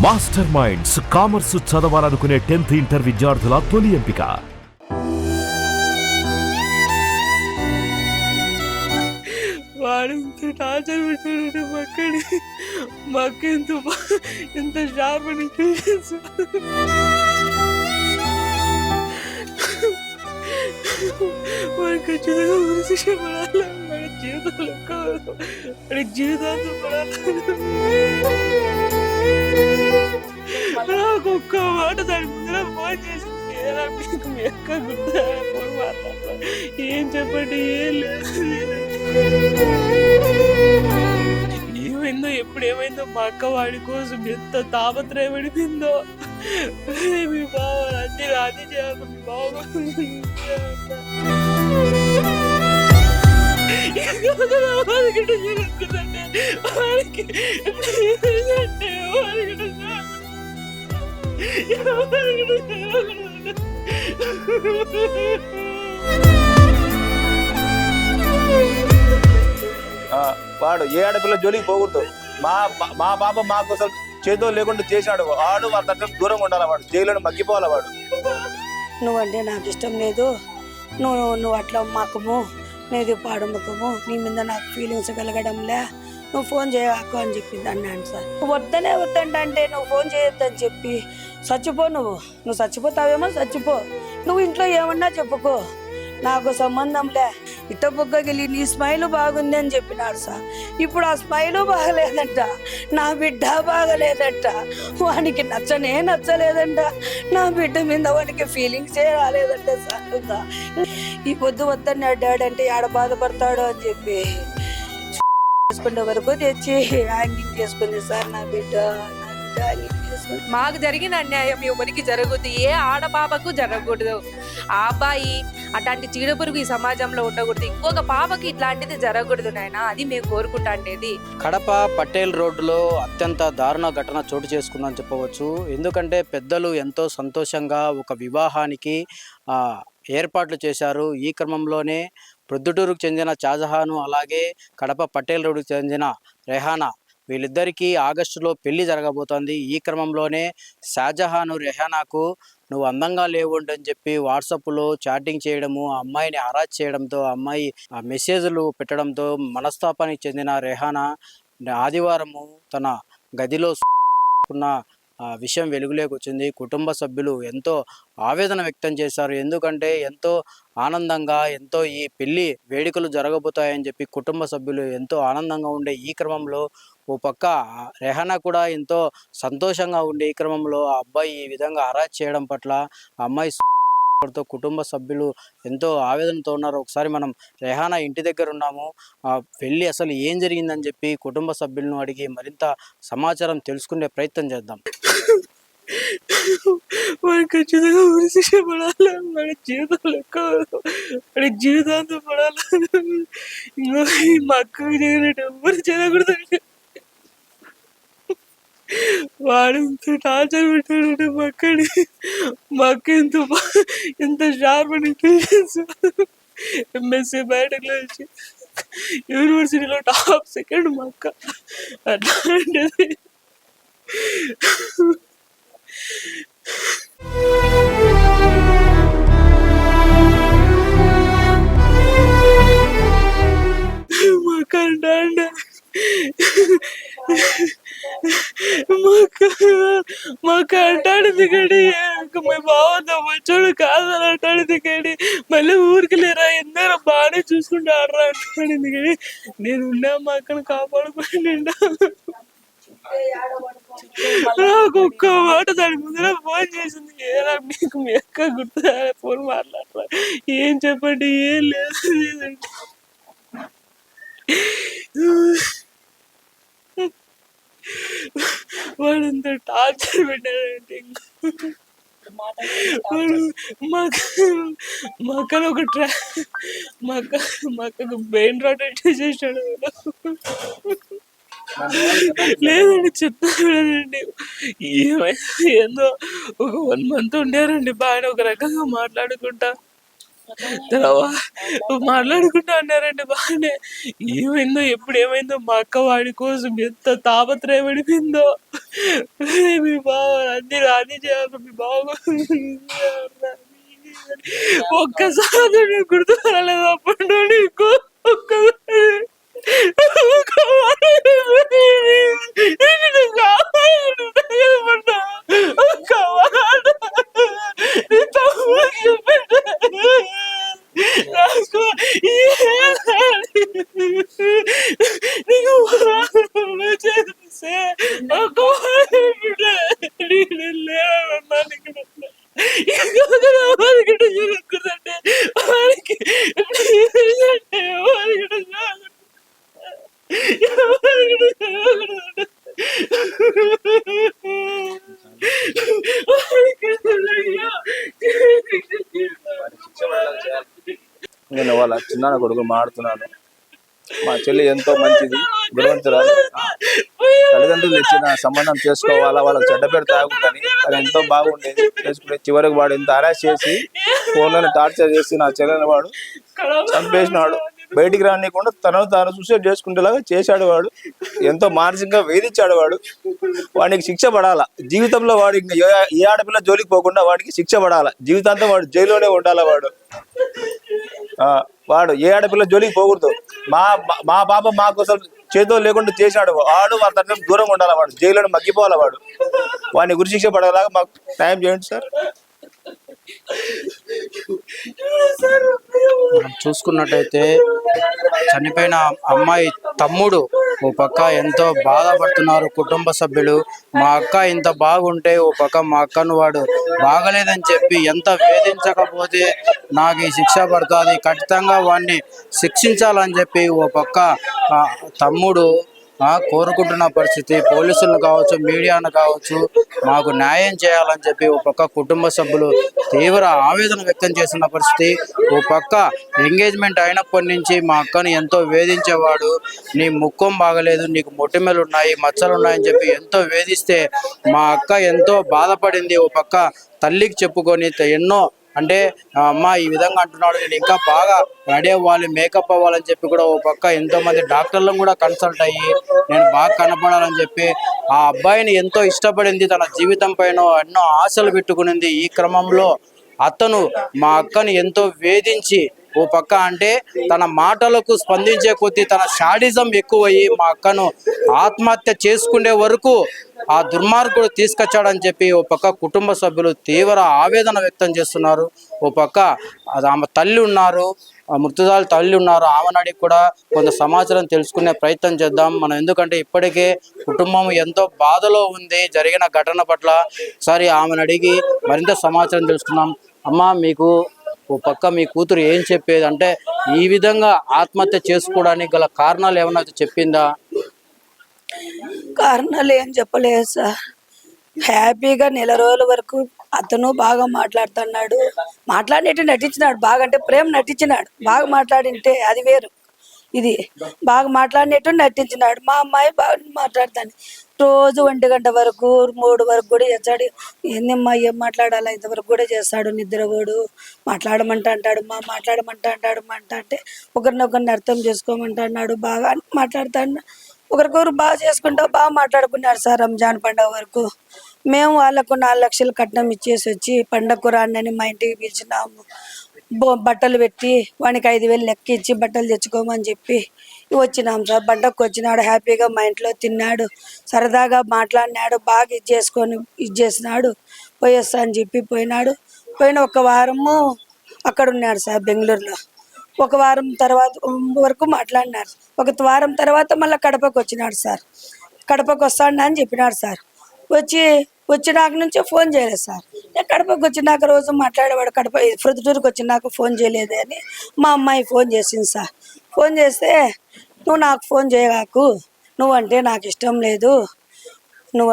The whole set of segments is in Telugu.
మాస్టర్ మైండ్స్ కామర్స్ చదవాలనుకునే 10th ఇంటర్ విద్యార్థుల తొలి ఎంపిక. వాడు ఇంత టార్చర్ పెట్టాడు మక్కడి మక్క ఎంత షార్ప్ అని తెలుసు. వాడు ఖచ్చితంగా ఉరిశిక్ష పడాలి. వాడి జీవితంలో వాడి జీవితాంతం పడాలి. నాకు ఒక్క మాట దాని ముందర ఫోన్ చేసి మీకు మీ అక్క గుర్తా ఫోన్ మాట్లాడతా ఏం చెప్పండి ఏం లేదు. ఏమైందో ఎప్పుడేమైందో మా అక్క వాడి కోసం ఎంత తాపత్రయపడిపోయిందో. మీ బావ అన్ని రాజీ చేయాలి. మీ బావ వాడికి వాడు ఏ ఆడపిల్ల జోలికి పోకూడదు. మా బాబు మా కోసం చేతో లేకుండా చేశాడు. వాడు వాళ్ళ దగ్గర దూరంగా ఉండాలి. వాడు జైల్లో మగ్గిపోవాలి. వాడు నువ్వంటే నాకు ఇష్టం లేదు, నువ్వు అట్లా మక్కము, నీది పాడమ్మకము, నీ మీద నాకు ఫీలింగ్స్ కలగడంలే, నువ్వు ఫోన్ చేయకు అని చెప్పింది అన్నాను సార్. వద్దంటే నువ్వు ఫోన్ చేయొద్దని చెప్పి చచ్చిపో, నువ్వు చచ్చిపోతావేమో చచ్చిపో, నువ్వు ఇంట్లో ఏమన్నా చెప్పుకో, నాకు సంబంధంలే, ఇట్ట బుగ్గగిలి నీ స్మైల్ బాగుంది అని చెప్పినాడు సార్. ఇప్పుడు ఆ స్మైలు బాగలేదంట, నా బిడ్డ బాగలేదంట, వానికి నచ్చలేదంట, నా బిడ్డ మీద వానికి ఫీలింగ్సే రాలేదంట సార్. ఈ పొద్దు వద్దని డాడీ అంటే ఆడ బాధపడతాడు అని చెప్పి చేసుకునే వరకు తెచ్చి హ్యాంగింగ్ చేసుకుంది సార్. నా బిడ్డ మాకు జరిగిన అన్యాయం ఎవరికి జరగదు, ఏ ఆడపాపకు జరగకూడదు. ఆ అబ్బాయి అట్లాంటి చీడపురుగు ఈ సమాజంలో ఉండకూడదు, ఇంకొక పాపకి ఇట్లాంటిది జరగకూడదు నాయన, అది మేము కోరుకుంటా ఉండేది. కడప పటేల్ రోడ్డులో అత్యంత దారుణ ఘటన చోటు చేసుకుందని చెప్పవచ్చు. ఎందుకంటే పెద్దలు ఎంతో సంతోషంగా ఒక వివాహానికి ఏర్పాట్లు చేశారు. ఈ క్రమంలోనే ప్రొద్దుటూరుకు చెందిన షాజహాను, అలాగే కడప పటేల్ రోడ్డుకు చెందిన రెహానా, వీళ్ళిద్దరికీ ఆగస్టులో పెళ్లి జరగబోతోంది. ఈ క్రమంలోనే షాజహాను రెహానాకు నువ్వు అందంగా లేవుండు అని చెప్పి వాట్సాప్లో చాటింగ్ చేయడము, ఆ అమ్మాయిని హరాజ్ చేయడంతో, ఆ అమ్మాయి మెసేజ్లు పెట్టడంతో మనస్తాపానికి చెందిన రెహానా ఆదివారము తన గదిలో ఉన్న విషయం వెలుగులోకి వచ్చింది. కుటుంబ సభ్యులు ఎంతో ఆవేదన వ్యక్తం చేశారు. ఎందుకంటే ఎంతో ఆనందంగా, ఎంతో ఈ పెళ్లి వేడుకలు జరగబోతాయని చెప్పి కుటుంబ సభ్యులు ఎంతో ఆనందంగా ఉండే ఈ క్రమంలో ఓ పక్క రెహానా కూడా ఎంతో సంతోషంగా ఉండే ఈ క్రమంలో ఆ అబ్బాయి ఈ విధంగా హరాజ్ చేయడం పట్ల ఆ అమ్మాయి కుటుంబ సభ్యులు ఎంతో ఆవేదనతో ఉన్నారు. ఒకసారి మనం రెహానా ఇంటి దగ్గర ఉన్నాము. వెళ్ళి అసలు ఏం జరిగిందని చెప్పి కుటుంబ సభ్యులను అడిగి మరింత సమాచారం తెలుసుకునే ప్రయత్నం చేద్దాం. వాడు ఖచ్చితంగా ఉరిశిక్ష పడాలి. వాడి జీవితంలో వాడి జీవితాంతం పడాలి. ఇంకా మా అక్కకి జరిగినట్టు ఎవరు జరగకూడదు. వాడు ఇంత టార్చర్ పెట్టాడు మక్కడి మక్క ఎంత షార్ప్ అని తెలుసు. ఎంఎస్సీ బయటకు వచ్చి యూనివర్సిటీలో టాప్ సెకండ్ మక్క అట్లాంటిది. మక్క అంట మాకు అంటాడు దిగడి, మా బావతో మంచోడు కాదని అంటాడు దిగడి, మళ్ళీ ఊరికి లేరా ఎందరో బాగానే చూసుకుంటూ ఆడరా అంటాడు దిగడి. నేను ఉన్నా మా అక్కను కాపాడుకోండి. నాకు ఒక్క మాట దాని ముందర ఫోన్ చేసింది, ఏరా మీకు మీ అక్క గుర్తా ఫోన్ మాట్లాడరా ఏం చెప్పండి ఏం లేదంటే వాడు అంత టార్చర్ పెట్టాడంటే వాడు మాకు ఒక మాకు బ్రెయిన్ రాట్ చేసాడు. లేదండి చెప్తానండి, ఏమైనా ఏందో ఒక 1 month ఉండారండి బాగా ఒక రకంగా మాట్లాడుకుంటా. తర్వాత మాట్లాడుకుంటా అన్నారండి బాగానే. ఏమైందో ఎప్పుడు ఏమైందో మా అక్క వాడి కోసం ఎంత తాపత్రయపడిపోయిందో. మీ బావ అన్ని రాని చేయాలి, మీ బావ ఒక్కసారి నేను గుర్తు రాలేదు అప్పుడు నీకు. ఒక్కసారి నేను వాళ్ళ చిన్న కొడుకు మాడుతున్నాను. మా చెల్లి ఎంతో మంచిది, గుణవంతురాలు. తల్లిదండ్రులు ఇచ్చిన సంబంధం చేసుకోవాలా, వాళ్ళకి చెడ్డ పేరు తాగుతుందని అది ఎంతో బాగుండేది. చేసుకునే చివరికి వాడు ఎంత అరెస్ట్ చేసి ఫోన్లను టార్చర్ చేసి నా చెల్లెని వాడు చంపేసినాడు. బయటికి రానియకుండా తనను తాను సూసైడ్ చేసుకునేలాగా చేశాడు. వాడు ఎంతో మానసికంగా వేధించాడు. వాడికి శిక్ష పడాలా జీవితంలో. వాడు ఇంకా ఏ ఆడపిల్ల జోలికి పోకుండా వాడికి శిక్ష పడాలా. జీవితాంతం వాడు జైల్లోనే ఉండాలా. వాడు ఏ ఆడపిల్ల జోలికి పోకూడదు. మా పాప మా కోసం చేతో లేకుండా చేశాడు. వాడు వాళ్ళ తరఫున దూరంగా ఉండాలి. వాడు జైల్లోనే మగ్గిపోవాలి. వాడిని గురి శిక్ష పడేలాగా మాకు న్యాయం చేయండి సార్. మనం చూసుకున్నట్టయితే చనిపోయిన అమ్మాయి తమ్ముడు ఓ పక్క ఎంతో బాధపడుతున్నారు కుటుంబ సభ్యులు. మా అక్క ఇంత బాగుంటే ఓ పక్క మా అక్కను వాడు బాగలేదని చెప్పి ఎంత వేధించకపోతే నాకు ఈ శిక్ష పడుతుంది, ఖచ్చితంగా వాడిని శిక్షించాలని చెప్పి ఓ పక్క తమ్ముడు కోరుకుంటున్న పరిస్థితి. పోలీసులను కావచ్చు, మీడియాను కావచ్చు, మాకు న్యాయం చేయాలని చెప్పి ఓ పక్క కుటుంబ సభ్యులు తీవ్ర ఆవేదన వ్యక్తం చేస్తున్న పరిస్థితి. ఓ పక్క ఎంగేజ్మెంట్ అయినప్పటి నుంచి మా అక్కను ఎంతో వేధించేవాడు. నీ ముఖం బాగలేదు, నీకు మొటిమలు ఉన్నాయి, మచ్చలు ఉన్నాయని చెప్పి ఎంతో వేధిస్తే మా అక్క ఎంతో బాధపడింది. ఓ పక్క తల్లికి చెప్పుకొని ఎన్నో అంటే అమ్మ ఈ విధంగా అంటున్నాడు, నేను ఇంకా బాగా రెడీ అవ్వాలి, మేకప్ అవ్వాలని చెప్పి కూడా ఓ పక్క ఎంతో మంది డాక్టర్లను కూడా కన్సల్ట్ అయ్యి నేను బాగా కనపడాలని చెప్పి ఆ అబ్బాయిని ఎంతో ఇష్టపడింది. తన జీవితం పైన ఎన్నో ఆశలు పెట్టుకునింది. ఈ క్రమంలో అతను మా అక్కని ఎంతో వేధించి ఓ పక్క అంటే తన మాటలకు స్పందించే కొద్దీ తన షాడిజం ఎక్కువయ్యి మా అక్కను ఆత్మహత్య చేసుకునే వరకు ఆ దుర్మార్గుడు తీసుకొచ్చాడని చెప్పి ఓ పక్క కుటుంబ సభ్యులు తీవ్ర ఆవేదన వ్యక్తం చేస్తున్నారు. ఓ పక్క ఆమె తల్లి ఉన్నారు, మృతురాలు తల్లి ఉన్నారు. ఆమెను అడిగి కూడా కొంత సమాచారం తెలుసుకునే ప్రయత్నం చేద్దాం మనం. ఎందుకంటే ఇప్పటికే కుటుంబం ఎంతో బాధలో ఉంది జరిగిన ఘటన పట్ల. ఒకసారి ఆమెను అడిగి మరింత సమాచారం తెలుసుకున్నాం. అమ్మ, మీకు ఓ పక్క మీ కూతురు ఏం చెప్పేది అంటే ఈ విధంగా ఆత్మహత్య చేసుకోవడానికి గల కారణాలు ఏమన్నా చెప్పిందా? కారణాలు ఏం చెప్పలేదు సార్. హ్యాపీగా నెల రోజుల వరకు అతను బాగా మాట్లాడుతున్నాడు, మాట్లాడినట్టు నటించినాడు. బాగా అంటే ప్రేమ నటించినాడు. బాగా మాట్లాడింటే అది వేరు. ఇది బాగా మాట్లాడినట్టు నటించినాడు. మా అమ్మాయి బాగా మాట్లాడుతాను. రోజు 1 గంట వరకు 3 వరకు కూడా చేస్తాడు. ఏందమ్మా ఏం మాట్లాడాలా ఇంతవరకు కూడా చేస్తాడు. నిద్రపోడు, మాట్లాడమంటా అంటాడు. మాట్లాడమంటా అంటాడు. అంటే ఒకరినొకరిని అర్థం చేసుకోమంటున్నాడు. బాగా మాట్లాడుతాడు. ఒకరికొకరు బాగా చేసుకుంటా బాగా మాట్లాడుకున్నారు సార్. రంజాన్ పండుగ వరకు మేము వాళ్ళకు 4 లక్షలు కట్నం ఇచ్చేసి వచ్చి పండగకు రాండి మా ఇంటికి పిలిచినాము. బట్టలు పెట్టి వానికి 5,000 లెక్క ఇచ్చి బట్టలు తెచ్చుకోమని చెప్పి వచ్చినాం సార్. పండగకు వచ్చినాడు, హ్యాపీగా మా ఇంట్లో తిన్నాడు, సరదాగా మాట్లాడినాడు, బాగా ఇది చేసినాడు. పోయేస్తా అని చెప్పి పోయినాడు. పోయిన 1 వారము అక్కడ ఉన్నాడు సార్ బెంగళూరులో. 1 వారం తర్వాత వరకు మాట్లాడినారు. 1 వారం తర్వాత మళ్ళీ కడపకు వచ్చినాడు సార్. కడపకు వస్తాడు అని చెప్పినాడు సార్. వచ్చినాక నుంచి ఫోన్ చేయలేదు సార్. నేను కడపకు వచ్చినాక రోజు మాట్లాడేవాడు. కడప ప్రొద్దుటూరుకు వచ్చినాక ఫోన్ చేయలేదు అని మా అమ్మాయి ఫోన్ చేసింది సార్. ఫోన్ చేస్తే నువ్వు నాకు ఫోన్ చేయగాకు, నువ్వంటే నాకు ఇష్టం లేదు, నువ్వు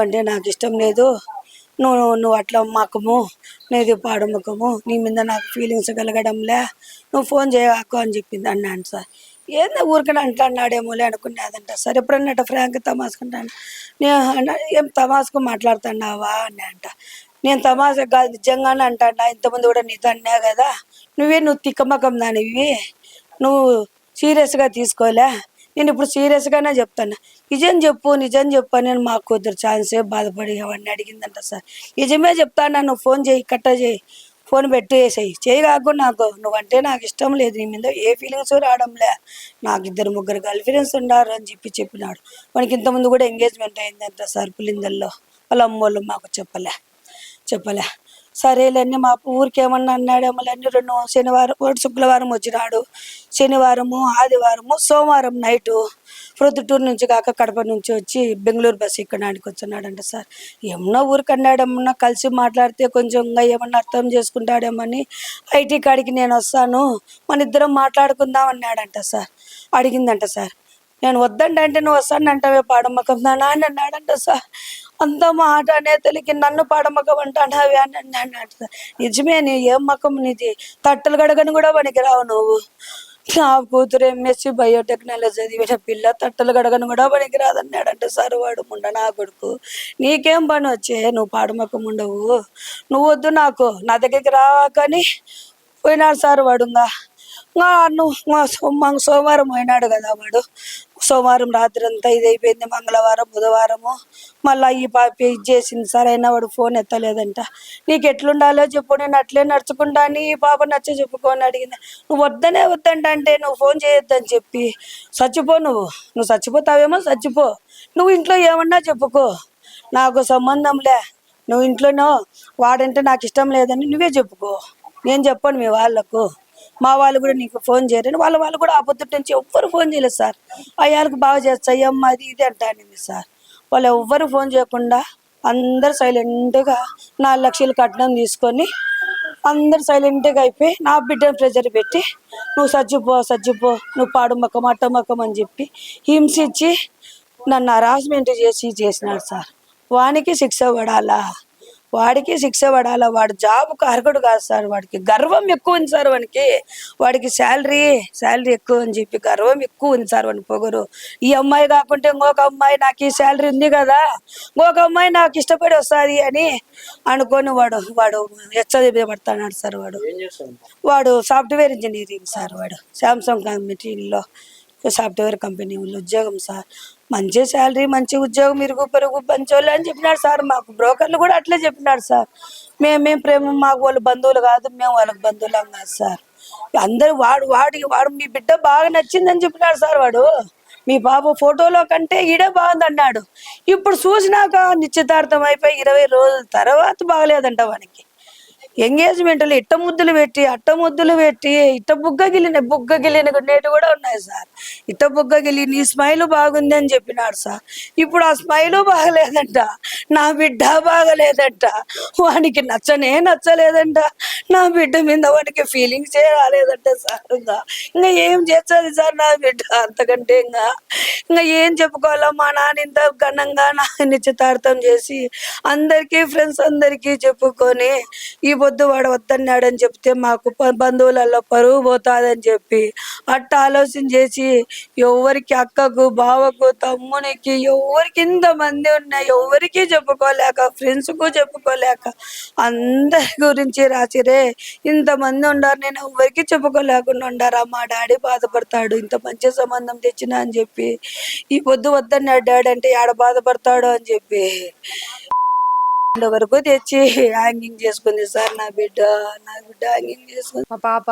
అట్లా మకము, నీది పాడు ముఖము, నీ మీద నాకు ఫీలింగ్స్ కలగడంలే, నువ్వు ఫోన్ చేయగాకు అని చెప్పింది అన్నాను సార్. ఏందో ఊరికనే అంటున్నాడేమోలే అనుకునేదంట సార్. ఎప్పుడన్నట్టు ఫ్రాంక్ తమాసుకుంటాను. నేను ఏం తమాసుకు మాట్లాడుతున్నావా అని అంట. నేను తమాషా కాదు నిజంగానే అంటాడా, ఇంతమంది కూడా నీతో అన్నా కదా, నువ్వు తిక్కమకం దానివి, నువ్వు సీరియస్గా తీసుకోలే, నేను ఇప్పుడు సీరియస్గానే చెప్తాను, నిజం చెప్పు నేను మా కూతురు చాలాసేపు బాధపడి అవన్నీ అడిగిందంట సార్. నిజమే చెప్తాను, నువ్వు ఫోన్ చేయి, కట్ట చేయి, ఫోన్ పెట్టి చేయి కాకుండా నువ్వంటే నాకు ఇష్టం లేదు, నీ మీద ఏ ఫీలింగ్స్ రావడంలే, నాకు 2-3 గర్ల్ ఫ్రెండ్స్ ఉన్నారు అని చెప్పినాడు. మనకి ఇంతకుముందు కూడా ఎంగేజ్మెంట్ అయిందంట సార్ పులిందల్లో, వాళ్ళ అమ్మోళ్ళు మాకు చెప్పలే. సరేలేని మా ఊరికి ఏమన్నా అన్నాడేమో అని 2 శనివారం శుక్రవారం వచ్చినాడు, శనివారము ఆదివారము సోమవారం నైటు ప్రొద్దుటూరు నుంచి కాక కడప నుంచి వచ్చి బెంగళూరు బస్సు ఎక్కడానికి వచ్చాడంట సార్. ఏమన్నా ఊరికి అన్నాడేమన్నా కలిసి మాట్లాడితే కొంచెం ఏమన్నా అర్థం చేసుకుంటాడేమని ఐటీ కాడికి నేను వస్తాను, మన ఇద్దరం మాట్లాడుకుందాం అన్నాడంట సార్. అడిగిందంట సార్, నేను వద్దంటే నువ్వు వస్తానంటావే పాడమ్మకం నాన్న అని అన్నాడంట సార్. అంత మాట అనే తెలికి నన్ను పాడమ్మకం అంటానావే అని అన్నాడంట సార్. నిజమే, నీ ఏం మకం నీది, తట్టలు గడగని కూడా పనికిరావు నువ్వు, నా కూతురు ఎంఎస్సి బయోటెక్నాలజీ చదివిన పిల్ల తట్టలు గడగను కూడా పనికిరాదు అన్నాడంట సార్. వాడు ముండ నా కొడుకు, నీకేం పని వచ్చే, నువ్వు పాడమకం ఉండవు, నువ్వు వద్దు నాకు, నా దగ్గరికి రాకని పోయినాడు సార్. వాడు సోమవారం పోయినాడు కదా వాడు, సోమవారం రాత్రి అంతా ఇది అయిపోయింది, మంగళవారం బుధవారము మళ్ళీ ఈ పాప ఇది చేసింది సార్. అయినా వాడు ఫోన్ ఎత్తలేదంట. నీకు ఎట్లుండాలో చెప్పు, నేను అట్లే నడుచుకుంటాను, ఈ పాప నచ్చ చెప్పుకొని అడిగింది. నువ్వు వద్దంటే నువ్వు ఫోన్ చేయొద్దని చెప్పి చచ్చిపో, నువ్వు చచ్చిపోతావేమో చచ్చిపో, నువ్వు ఇంట్లో ఏమన్నా చెప్పుకో, నాకు సంబంధంలే, నువ్వు ఇంట్లోనో వాడంటే నాకు ఇష్టం లేదని నువ్వే చెప్పుకో, నేను చెప్పను మీ వాళ్ళకు, మా వాళ్ళు కూడా నీకు ఫోన్ చేయరని వాళ్ళు కూడా ఆ పొద్దుటి నుంచి ఎవ్వరు ఫోన్ చేయలేదు సార్. అయ్యాలకు బాగా చేస్తా అయ్యమ్మ అది ఇది అంటానింది సార్. వాళ్ళు ఎవ్వరు ఫోన్ చేయకుండా అందరు సైలెంట్గా 4 లక్షలు కట్నం తీసుకొని అందరు సైలెంట్గా అయిపోయి నా బిడ్డను ప్రెజర్ పెట్టి నువ్వు చచ్చిపో నువ్వు పాడుమకం అట్టమకం అని చెప్పి హింసించి నన్ను హరాస్మెంట్ చేసినాడు సార్. వాడికి శిక్ష పడాలా, వాడు జాబ్కు అర్హుడు కాదు సార్. వాడికి గర్వం ఎక్కువ ఉంది సార్, వాడికి శాలరీ ఎక్కువ అని చెప్పి గర్వం ఎక్కువ ఉంది సార్. వాడిని పొగరు, ఈ అమ్మాయి కాకుంటే ఇంకొక అమ్మాయి నాకు ఈ శాలరీ ఉంది కదా, ఇంకొక అమ్మాయి నాకు ఇష్టపడి వస్తుంది అని అనుకొని వాడు హెచ్చరిపడుతున్నాడు సార్. వాడు సాఫ్ట్వేర్ ఇంజనీరింగ్ సార్. వాడు శాంసంగ్ కంపెనీలో సాఫ్ట్వేర్ కంపెనీలో ఉద్యోగం సార్. మంచి శాలరీ, మంచి ఉద్యోగం, ఇరుగు పొరుగు పంచోళ్ళు అని చెప్పినాడు సార్. మాకు బ్రోకర్లు కూడా అట్లే చెప్పినాడు సార్. మేమేం ప్రేమ, మాకు వాళ్ళు బంధువులు కాదు, మేము వాళ్ళకి బంధువులం కాదు సార్. అందరూ వాడు మీ బిడ్డ బాగా నచ్చిందని చెప్పినాడు సార్. వాడు మీ బాబు ఫోటోలో కంటే ఈడే బాగుంది అన్నాడు. ఇప్పుడు చూసినాక నిశ్చితార్థం అయిపోయి 20 రోజుల తర్వాత బాగలేదంట వానికి. ఎంగేజ్మెంట్లు ఇట్ట ముద్దులు పెట్టి ఇట్ట బుగ్గగిలిన నేటి కూడా ఉన్నాయి సార్. ఇట్ట బుగ్గగిలి నీ స్మైల్ బాగుంది అని చెప్పినాడు సార్. ఇప్పుడు ఆ స్మైలు బాగలేదంట, నా బిడ్డ బాగలేదంట, వానికి నచ్చలేదంట, నా బిడ్డ మీద వానికి ఫీలింగ్స్ రాలేదంట సార్. ఇంకా ఏం చేస్తుంది సార్ నా బిడ్డ, అంతకంటే ఇంకా ఏం చెప్పుకోవాలా. మా నాన్న ఇంత ఘనంగా నా నిశ్చితార్థం చేసి అందరికీ ఫ్రెండ్స్ అందరికీ చెప్పుకొని ఈ పొద్దు వాడు వద్దన్నాడని చెప్తే మాకు బంధువులలో పరువు పోతాదని చెప్పి అట్ట ఆలోచన చేసి ఎవరికి అక్కకు బావకు తమ్మునికి ఎవరికి ఇంతమంది ఉన్నాయి ఎవరికి చెప్పుకోలేక, ఫ్రెండ్స్కు చెప్పుకోలేక అందరి గురించి రాసిరే ఇంతమంది ఉండారు, నేను ఎవరికి చెప్పుకోలేకుండా ఉండారా, మా డాడీ బాధపడతాడు ఇంత మంచి సంబంధం తెచ్చినా అని చెప్పి ఈ పొద్దు వద్దన్నాడు డాడీ అంటే ఆడ బాధపడతాడు అని చెప్పి వరకు తెచ్చి హ్యాంగింగ్ చేసుకుంది సార్. నా బిడ్డ హ్యాంగింగ్ చేసుకుంది. మా పాప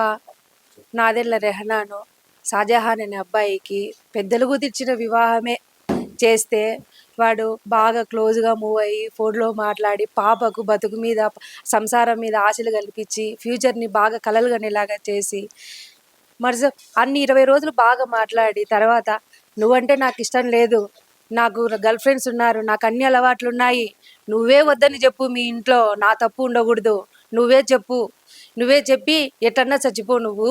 నాదెళ్ళ రెహనాను షాజహాన్ అనే అబ్బాయికి పెద్దలు కుదిర్చిన వివాహమే చేస్తే వాడు బాగా క్లోజ్గా మూవ్ అయ్యి ఫోన్లో మాట్లాడి పాపకు బతుకు మీద సంసారం మీద ఆశలు కల్పించి ఫ్యూచర్ని బాగా కలలుగనేలాగా చేసి అన్ని 20 రోజులు బాగా మాట్లాడి తర్వాత నువ్వంటే నాకు ఇష్టం లేదు, నాకు గర్ల్ ఫ్రెండ్స్ ఉన్నారు, నాకు అన్ని అలవాట్లు ఉన్నాయి, నువ్వే వద్దని చెప్పు, మీ ఇంట్లో నా తప్పు ఉండకూడదు, నువ్వే చెప్పి ఎటన్నా చచ్చిపో నువ్వు,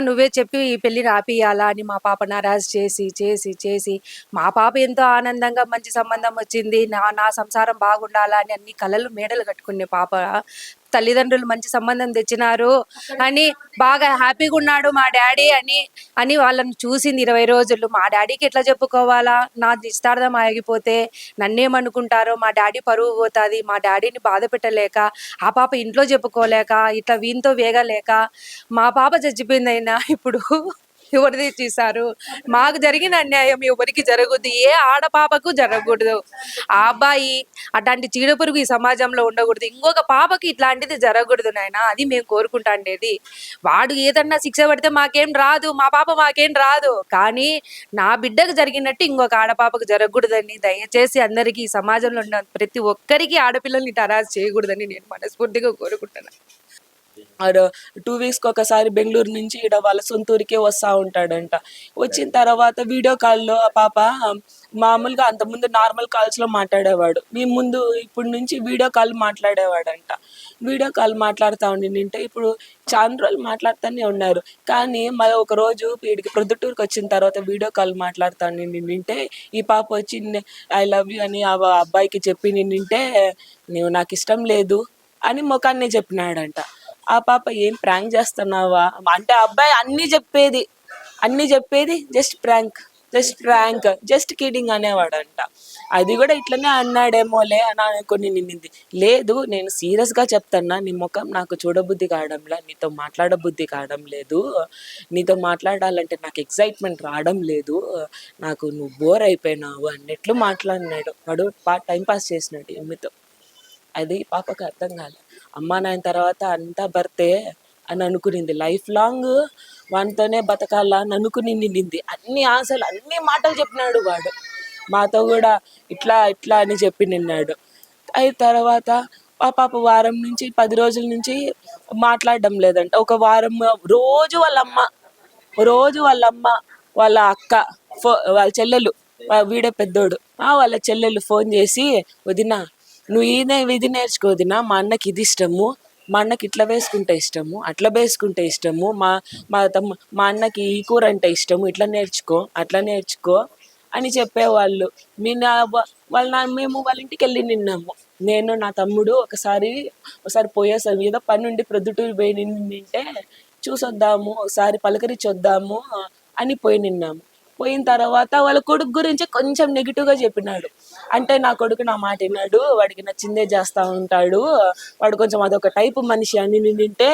నువ్వే చెప్పి ఈ పెళ్లిని ఆపియాలా అని మా పాప నారాజు చేసి చేసి చేసి మా పాప ఎంతో ఆనందంగా మంచి సంబంధం వచ్చింది, నా నా సంసారం బాగుండాలా అని అన్ని కలలు మేడలు కట్టుకునే పాప తల్లిదండ్రులు మంచి సంబంధం తెచ్చినారు అని బాగా హ్యాపీగా ఉన్నాడు మా డాడీ అని అని వాళ్ళని చూసింది 20 రోజులు. మా డాడీకి ఎట్లా చెప్పుకోవాలా, నా నిశ్చితార్థం ఆగిపోతే నన్నేమనుకుంటారో, మా డాడీ పరువు పోతుంది, మా డాడీని బాధ పెట్టలేక ఆ పాప ఇంట్లో చెప్పుకోలేక ఇట్లా వీనితో వేగలేక మా పాప చచ్చిపోయిందైనా ఇప్పుడు ఎవరిది చేశారు. మాకు జరిగిన అన్యాయం ఎవరికి జరగదు, ఏ ఆడపాపకు జరగకూడదు. ఆ అబ్బాయి అట్లాంటి చీడపురుగు ఈ సమాజంలో ఉండకూడదు, ఇంకొక పాపకి ఇట్లాంటిది జరగకూడదు నాయన, అది మేము కోరుకుంటాండేది. వాడు ఏదన్నా శిక్ష పడితే మాకేం రాదు, మా పాప మాకేం రాదు, కానీ నా బిడ్డకు జరిగినట్టు ఇంకొక ఆడపాపకు జరగకూడదని దయచేసి అందరికీ ఈ సమాజంలో ఉన్న ప్రతి ఒక్కరికి ఆడపిల్లల్ని టరాజ్ చేయకూడదని నేను మనస్ఫూర్తిగా కోరుకుంటున్నాను. 2 వీక్స్కి ఒకసారి బెంగళూరు నుంచి ఇక్కడ వాళ్ళ సొంతూరికే వస్తూ ఉంటాడంట. వచ్చిన తర్వాత వీడియో కాల్లో ఆ పాప మామూలుగా అంతకుముందు నార్మల్ కాల్స్లో మాట్లాడేవాడు, మీ ముందు ఇప్పుడు నుంచి వీడియో కాల్ మాట్లాడేవాడంట. వీడియో కాల్ మాట్లాడుతూ ఉండింటే ఇప్పుడు చాలా రోజులు మాట్లాడుతూనే ఉన్నారు. కానీ మళ్ళీ ఒకరోజు వీడికి ప్రొద్దుటూరుకి వచ్చిన తర్వాత వీడియో కాల్ మాట్లాడుతూ నింటే ఈ పాప వచ్చి ఐ లవ్ యూ అని ఆ అబ్బాయికి చెప్పి నింటే నువ్వు నాకు ఇష్టం లేదు అని ముఖాన్ని చెప్పినాడంట. ఆ పాప ఏం ప్రాంక్ చేస్తున్నావా అంటే అబ్బాయి అన్నీ చెప్పేది జస్ట్ ప్రాంక్ జస్ట్ కిడింగ్ అనేవాడంట. అది కూడా ఇట్లనే అన్నాడేమోలే అని అనుకుని నిన్నింది. లేదు నేను సీరియస్గా చెప్తున్నా, నీ ముఖం నాకు చూడబుద్ధి కావడంలా, నీతో మాట్లాడబుద్ధి కావడం లేదు, నీతో మాట్లాడాలంటే నాకు ఎక్సైట్మెంట్ రావడం లేదు, నాకు నువ్వు బోర్ అయిపోయినావు అన్నట్లు మాట్లాడినాడు. వాడు టైం పాస్ చేసినాడు ఎమ్మితో. అది పాపకు అర్థం కాలే. అమ్మ నాయన తర్వాత అంతా భర్తే అని అనుకునింది, లైఫ్ లాంగ్ వానితోనే బతకాలా అని అనుకుని నిండింది. అన్ని ఆశలు అన్ని మాటలు చెప్పినాడు వాడు, మాతో కూడా ఇట్లా అని చెప్పి నిన్నాడు. అయిన తర్వాత ఆ పాప వారం నుంచి 10 రోజుల నుంచి మాట్లాడడం లేదంట. ఒక వారం రోజు వాళ్ళ అమ్మ వాళ్ళ అక్క వాళ్ళ చెల్లెలు, వీడే పెద్దోడు, వాళ్ళ చెల్లెలు ఫోన్ చేసి, వదినా నువ్వు ఇది నేర్చుకో వదినా, మా అన్నకి ఇది ఇష్టము, మా అన్నకి ఇట్లా వేసుకుంటే ఇష్టము, అట్లా వేసుకుంటే ఇష్టము, మా అన్నకి ఈ కూర అంటే ఇష్టము, ఇట్లా నేర్చుకో అట్లా నేర్చుకో అని చెప్పేవాళ్ళు. మేము వాళ్ళ ఇంటికి వెళ్ళి నిన్నాము, నేను నా తమ్ముడు ఒకసారి పోయేసాము, ఏదో పని ఉండి ప్రొద్దుటూరు పోయి నింటే చూసొద్దాము, ఒకసారి పలకరించొద్దాము అని పోయి నిన్నాము. పోయిన తర్వాత వాళ్ళ కొడుకు గురించి కొంచెం నెగిటివ్గా చెప్పినాడు. అంటే నా కొడుకు నా మాట విన్నాడు, వాడికి నచ్చిందే చేస్తూ ఉంటాడు, వాడు కొంచెం అదొక టైపు మనిషి అని నింటే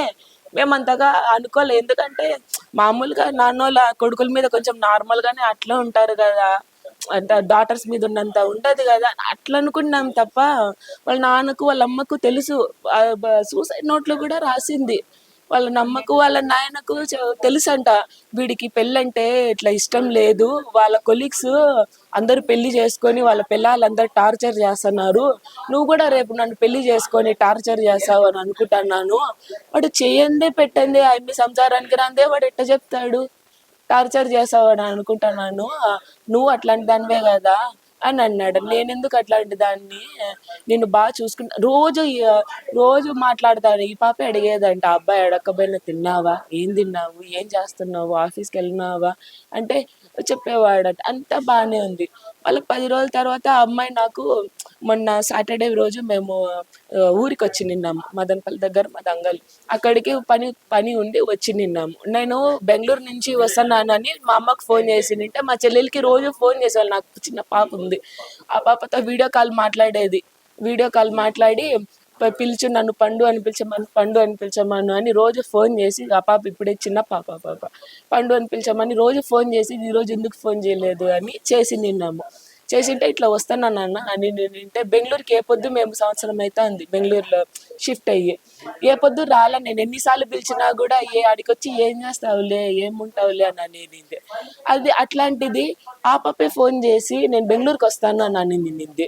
మేమంతగా అనుకోలే. ఎందుకంటే మామూలుగా నాన్నోళ్ళ కొడుకుల మీద కొంచెం నార్మల్గానే అట్లా ఉంటారు కదా, అంటే డాటర్స్ మీద ఉన్నంత ఉండదు కదా అట్లా అనుకున్నాం తప్ప, వాళ్ళ నాన్నకు వాళ్ళ అమ్మకు తెలుసు, సూసైడ్ నోట్లో కూడా రాసింది. వాళ్ళ నమ్మకు వాళ్ళ నాయనకు తెలుసంట వీడికి పెళ్ళంటే ఇట్లా ఇష్టం లేదు, వాళ్ళ కొలీగ్స్ అందరూ పెళ్లి చేసుకొని వాళ్ళ పిల్లలందరూ టార్చర్ చేస్తున్నారు, నువ్వు కూడా రేపు నన్ను పెళ్లి చేసుకొని టార్చర్ చేస్తావు అని అనుకుంటున్నాను. వాడు చేయందే పెట్టండి మీ సంసారానికి రాందే వాడు ఎట్ట చెప్తాడు, టార్చర్ చేస్తావు అని అనుకుంటున్నాను, నువ్వు అట్లాంటి దానివే కదా అని అన్నాడు. నేనెందుకు అట్లాంటి దాన్ని, నేను బాగా చూసుకుంటా, రోజు మాట్లాడతాను. ఈ పాప అడిగేదంట, అబ్బాయి అడగకపోయినా తిన్నావా, ఏం తిన్నావు, ఏం చేస్తున్నావు, ఆఫీస్కి వెళ్ళినావా అంటే చెప్పేవాడట. అంతా బాగానే ఉంది. వాళ్ళకి 10 రోజుల తర్వాత ఆ అమ్మాయి నాకు మొన్న సాటర్డే రోజు మేము ఊరికి వచ్చి నిన్నాము, మదనపల్లి దగ్గర మా దంగల్, అక్కడికి పని ఉండి వచ్చి నిన్నాము. నేను బెంగళూరు నుంచి వస్తున్నానని మా అమ్మకు ఫోన్ చేసి నింటే మా చెల్లెలకి రోజు ఫోన్ చేసేవాళ్ళు, నాకు చిన్న పాప ఉంది, ఆ పాపతో వీడియో కాల్ మాట్లాడి పిలిచి నన్ను పండు అని పిలిచమను అని రోజు ఫోన్ చేసి, ఆ పాప ఇప్పుడే చిన్న పాప పండు అని పిలిచమని రోజు ఫోన్ చేసి, ఈరోజు ఎందుకు ఫోన్ చేయలేదు అని చేసి నిన్నాము. చేసింటే ఇట్లా వస్తాను నాన్న అని నేనంటే, బెంగళూరుకి ఏ పొద్దు మేము సంవత్సరం అయితే ఉంది బెంగళూరులో షిఫ్ట్ అయ్యి, ఏ పొద్దు రాలా, నేను ఎన్నిసార్లు పిలిచినా కూడా ఆడికొచ్చి ఏం చేస్తావులే ఏముంటావులే అని అనేది. అది అట్లాంటిది ఆ పాపే ఫోన్ చేసి నేను బెంగళూరుకి వస్తాను అని నింది.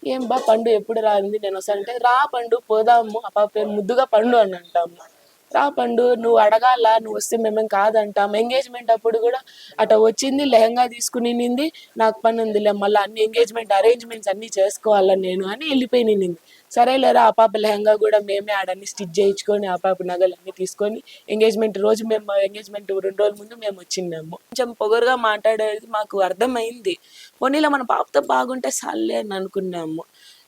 ఏం బా పండు ఎప్పుడు రాంది, నేను వస్తానంటే రా పండు పోదాము, ఆ పాప పేరు ముద్దుగా పండు అని అంటాము. రా పండు నువ్వు అడగాల, నువ్వు వస్తే మేమేం కాదంటాం. ఎంగేజ్మెంట్ అప్పుడు కూడా అట వచ్చింది, లెహంగా తీసుకునింది, నాకు పని ఉందిలే మళ్ళీ అన్ని ఎంగేజ్మెంట్ అరేంజ్మెంట్స్ అన్నీ చేసుకోవాలా నేను అని వెళ్ళిపోయి నింది. సరేలేరా ఆ పాప లెహంగా కూడా మేమే ఆడన్ని స్టిచ్ చేయించుకొని ఆ పాప నగలన్నీ తీసుకొని ఎంగేజ్మెంట్ రోజు మేము ఎంగేజ్మెంట్ 2 రోజుల ముందు మేము వచ్చినాము. కొంచెం పొగరుగా మాట్లాడేది మాకు అర్థమైంది. పోనీలో మన పాపతో బాగుంటే సాల్లే అని అనుకున్నాము.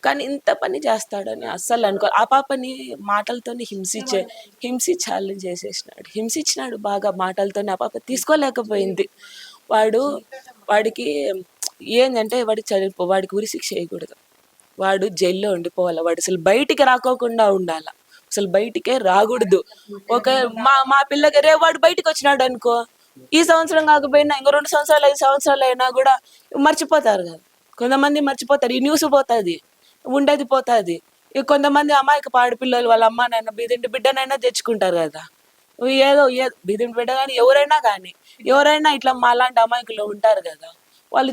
కానీ ఇంత పని చేస్తాడని అస్సలు అనుకో. ఆ పాపని మాటలతోనే హింసించాలని చేసేసినాడు, హింసించినాడు బాగా మాటలతోనే. ఆ పాప తీసుకోలేకపోయింది. వాడికి ఏంటంటే వాడికి ఉరి శిక్ష వేయకూడదు, వాడు జైల్లో ఉండిపోవాలి, వాడు అసలు బయటికి రాకోకుండా ఉండాల, అసలు బయటికే రాకూడదు. ఒక మా పిల్లకి రేపు వాడు బయటికి వచ్చినాడు అనుకో, ఈ సంవత్సరం కాకపోయినా ఇంకో 2 సంవత్సరాలు 5 సంవత్సరాలు అయినా కూడా మర్చిపోతారు కదా, కొంతమంది మర్చిపోతారు. ఈ న్యూస్ పోతుంది, ఉండేది పోతుంది. ఇక కొంతమంది అమాయక ఆడపిల్లలు వాళ్ళ అమ్మ నాయన బిడ్డనైనా తెచ్చుకుంటారు కదా, ఏదో బీదింటి బిడ్డ కానీ ఎవరైనా ఇట్లా మాలాంటి అమాయకులు ఉంటారు కదా, వాళ్ళు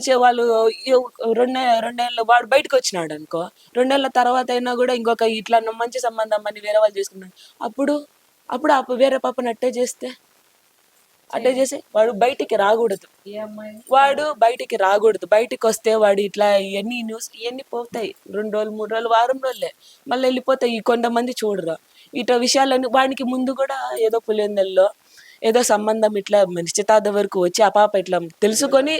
2 నెలలు వాడు బయటకు వచ్చినాడు అనుకో, 2 నెలల తర్వాత అయినా కూడా ఇంకొక ఇట్లా మంచి సంబంధం అని వేరే వాళ్ళు చేసుకున్నాడు, అప్పుడు వేరే పాపను అట్టే చేస్తే వాడు బయటికి రాకూడదు, బయటికి వస్తే వాడు ఇట్లా ఇవన్నీ పోతాయి. 2 రోజులు 3 రోజులు వారం రోజులే మళ్ళీ వెళ్ళిపోతాయి. కొంతమంది చూడరు ఇట్లా విషయాలన్నీ. వాడికి ముందు కూడా ఏదో పులివెందుల్లో ఏదో సంబంధం ఇట్లా నిశ్చితార్థం వరకు వచ్చి ఆ పాప ఇట్లా తెలుసుకొని,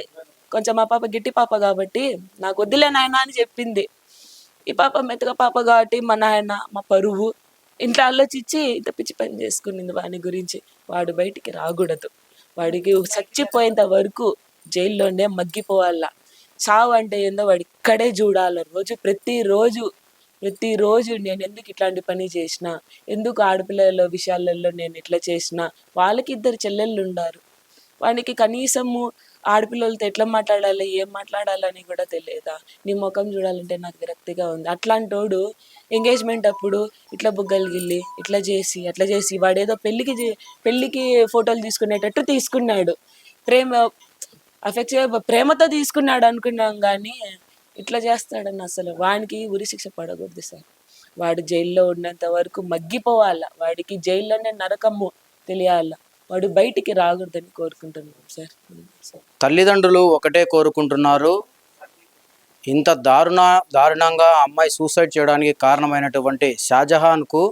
కొంచెం ఆ పాప గిట్టి పాప కాబట్టి నాకు వద్దులే నాయన అని చెప్పింది. ఈ పాప మెత్తగా పాప కాబట్టి మా నాయన మా పరువు ఇంట్లో ఆలోచించి ఇంత పిచ్చి పని చేసుకునింది. వాని గురించి వాడు బయటికి రాకూడదు, వాడికి చచ్చిపోయేంత వరకు జైల్లోనే మగ్గిపోవాల. చావు అంటే ఏందో వాడు ఇక్కడే చూడాల. ప్రతిరోజు నేను ఎందుకు ఇట్లాంటి పని చేసిన, ఎందుకు ఆడపిల్లల విషయాలలో నేను ఇట్లా చేసిన. వాళ్ళకి 2 చెల్లెళ్ళు ఉన్నారు, వానికి కనీసము ఆడపిల్లలతో ఎట్లా మాట్లాడాలి ఏం మాట్లాడాలని కూడా తెలియదా. నీ ముఖం చూడాలంటే నాకు విరక్తిగా ఉంది. అట్లాంటోడు ఎంగేజ్మెంట్ అప్పుడు ఇట్లా బుగ్గలు గిల్లి ఇట్లా చేసి వాడేదో పెళ్ళికి ఫోటోలు తీసుకునేటట్టు తీసుకున్నాడు. ప్రేమతో తీసుకున్నాడు అనుకున్నాం, కానీ ఇట్లా చేస్తాడని అసలు. వానికి ఉరి శిక్ష పడకూడదు సార్. వాడు జైల్లో ఉన్నంత వరకు మగ్గిపోవాల, వాడికి జైల్లోనే నరకము తెలియాల, వాడు బయటికి రాకూడదని కోరుకుంటున్నాం సార్. తల్లిదండ్రులు ఒకటే కోరుకుంటున్నారు, ఇంత దారుణంగా అమ్మాయి సూసైడ్ చేయడానికి కారణమైనటువంటి షాజహాన్కు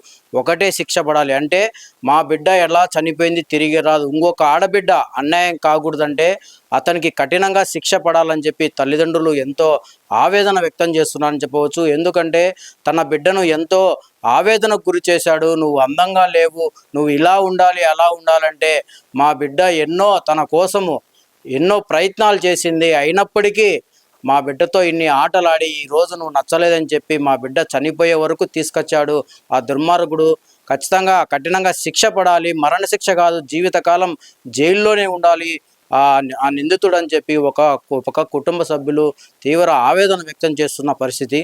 ఒకటే శిక్ష పడాలి. అంటే మా బిడ్డ ఎలా చనిపోయింది తిరిగి రాదు, ఇంకొక ఆడబిడ్డ అన్యాయం కాకూడదంటే అతనికి కఠినంగా శిక్ష పడాలని చెప్పి తల్లిదండ్రులు ఎంతో ఆవేదన వ్యక్తం చేస్తున్నారని చెప్పవచ్చు. ఎందుకంటే తన బిడ్డను ఎంతో ఆవేదనకు గురి చేశాడు. నువ్వు అందంగా లేవు, నువ్వు ఇలా ఉండాలి అలా ఉండాలంటే మా బిడ్డ తన కోసము ఎన్నో ప్రయత్నాలు చేసింది, అయినప్పటికీ మా బిడ్డతో ఇన్ని ఆటలాడి ఈరోజు నువ్వు నచ్చలేదని చెప్పి మా బిడ్డ చనిపోయే వరకు తీసుకొచ్చాడు. ఆ దుర్మార్గుడు ఖచ్చితంగా కఠినంగా శిక్ష పడాలి, మరణశిక్ష కాదు, జీవితకాలం జైల్లోనే ఉండాలి ఆ నిందితుడు అని చెప్పి ఒక కుటుంబ సభ్యులు తీవ్ర ఆవేదన వ్యక్తం చేస్తున్న పరిస్థితి.